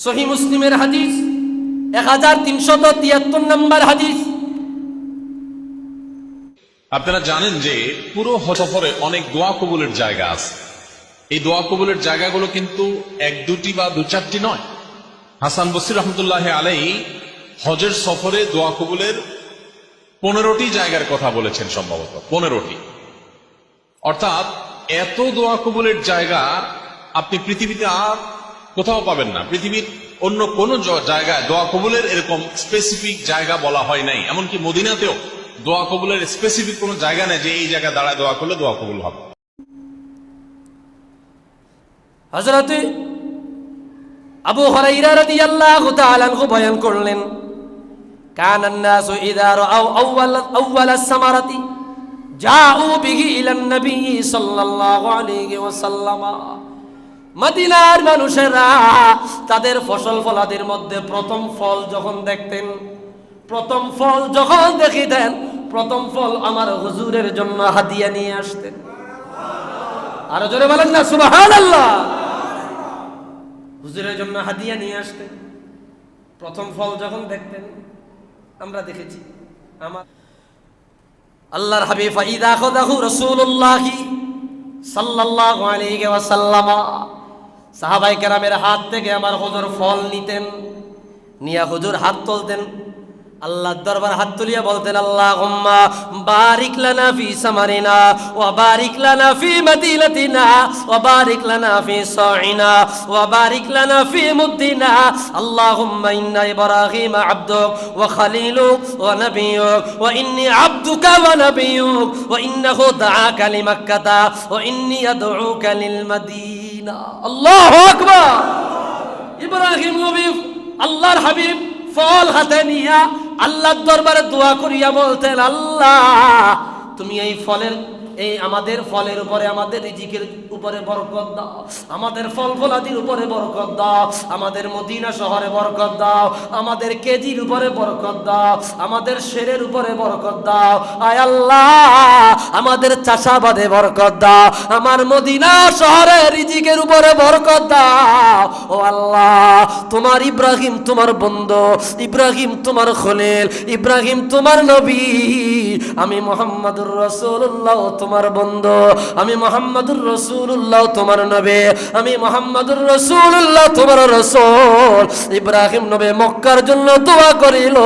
সহিহ মুসলিমের হাদিস 1373 নম্বর হাদিস। আপনারা জানেন যে পুরো হজ সফরে অনেক দোয়া কবুলের জায়গা আছে। এই দোয়া কবুলের জায়গাগুলো কিন্তু এক দুটি বা দু চারটি নয়। হাসান বসরি রহমতুল্লাহ আলাইহি হজের সফরে দোয়া কবুলের 15টি জায়গার কথা বলেছেন, সম্ভবত 15টি। অর্থাৎ এত দোয়া কবুলের জায়গা আপনি পৃথিবীতে আর কোথাও পাবেন না। পৃথিবীর অন্য কোন জায়গায় দোয়া কবুলের এরকম স্পেসিফিক জায়গা বলা হয় নাই। এমনকি মদিনাতেও দোয়া কবুলের স্পেসিফিক কোন জায়গা নেই যে এই জায়গায় দাঁড়ায় দোয়া করলে দোয়া কবুল হবে। হযরত আবু হুরায়রা রাদিয়াল্লাহু তাআলা আনহু বয়ান করলেন, কানান নাসু ইযা রাআউ আউওয়াল আস-সামারাতি জাউ বিহি ইলান নবী সাল্লাল্লাহু আলাইহি ওয়াসাল্লাম। মদিনার মানুষেরা তাদের ফসল ফলাদির মধ্যে প্রথম ফল যখন দেখতেন, প্রথম ফল যখন দেখিতেন, প্রথম ফল আমার হুজুরের জন্য হাদিয়া নিয়ে আসতেন। আরো জোরে বলেন না সুবহানাল্লাহ। হুজুরের জন্য হাদিয়া নিয়ে আসতেন। প্রথম ফল যখন দেখতেন, আমরা দেখেছি আমার আল্লাহর হাবিব ফাইদা খাযাহু রাসূলুল্লাহ সাল্লাল্লাহু আলাইহি ওয়াসাল্লাম, সাহাবায়ে কেরামের হাত থেকে আমার হুজুর ফল নিতেন, নিয়া হুজুর হাত তুলতেন, আল্লাহর দরবার হাত তুলিয়া বলতেন, আল্লাহুম্মা বারিক লানা ফি সামারিনা ওয়া বারিক লানা ফি মাদিনাতিনা ওয়া বারিক লানা ফি সাইনা ওয়া বারিক লানা ফি মুদ্দিনা। আল্লাহুম্মা ইন্না ইব্রাহিম আবদুক ওয়া খালিলুক ওয়া নাবিয়ুক ওয়া ইন্নী আবদুকা ওয়া নাবিয়ুক ওয়া ইন্নাহু দাআকা লিমাক্কাতা ওয়া ইন্নী আদউকা লিল মাদিনা। আল্লাহু আকবার। ইব্রাহিম নবী আল্লাহর হাবিব ফল হাতে নিয়া আল্লাহর দরবারে দোয়া করিয়া বলতেন, আল্লাহ তুমি এই ফলের, এই আমাদের ফলের উপরে, আমাদের রিজিকের উপরে বরকত দাও, আমাদের ফল ফলাদির উপরে বরকত দাও, আমাদের মদিনা শহরে বরকত দাও, আমাদের কেজির উপরে বরকত দাও, আমাদের শেরের উপরে বরকত দাও, আয় আল্লাহ আমাদের চাষাবাদে বরকত দাও, আমার মদিনা শহরে রিজিকের উপরে বরকত দাও। ও আল্লাহ, তোমার ইব্রাহিম তোমার বন্ধু, ইব্রাহিম তোমার খলিল, ইব্রাহিম তোমার নবী, আমি মুহাম্মাদুর রাসূলুল্লাহ তোমার বন্ধু, আমি মুহাম্মাদুর রাসূলুল্লাহ তোমার নবী, আমি মুহাম্মাদুর রাসূলুল্লাহ তোমার রাসূল। ইব্রাহিম নবী মক্কার জন্য দোয়া করিল,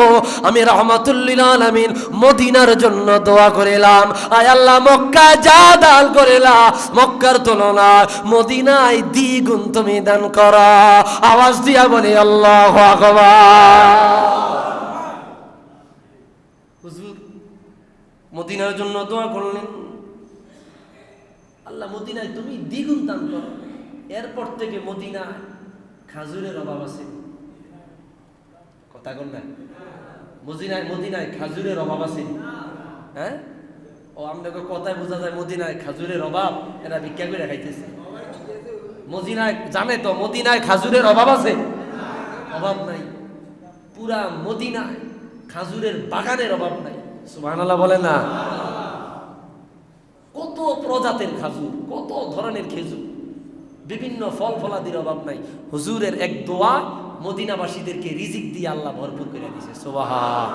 আমি রাহমাতুল লিল আলামিন মদিনার জন্য দোয়া করিলাম। আয় আল্লাহ মক্কা যা দান করিলা, মক্কার তুলনায় মদিনায় দ্বিগুণ তুমি দান করো। আওয়াজ দিয়া বলি আল্লাহু আকবার। হুজুর মদিনার জন্য দোয়া করলেন, আল্লাহ মদিনায় তুমি দ্বিগুণ দান করো। এরপর থেকে মদিনায় খাজুরের অভাব আছে। কথা কন না, মদিনায় খাজুরের অভাব আছে। হ্যাঁ, ও আপনাকে কথায় বোঝা যায় মদিনায় খাজুরের অভাব, এরা ভিক্ষা করে খাইতেছে। মদিনায় জানে তো মদিনায় খাজুরের অভাব আছে? অভাব নাই। পুরা মদিনায় খাজুরের বাগানের অভাব নাই। সুবহানাল্লাহ বলে না? কত প্রজাতির খাজুর, কত ধরনের খেজুর, বিভিন্ন ফল ফলাদির অভাব নাই। হুজুরের এক দোয়া মদিনাবাসীদেরকে রিজিক দিয়ে আল্লাহ ভরপুর করে দিয়েছে। সুবহান।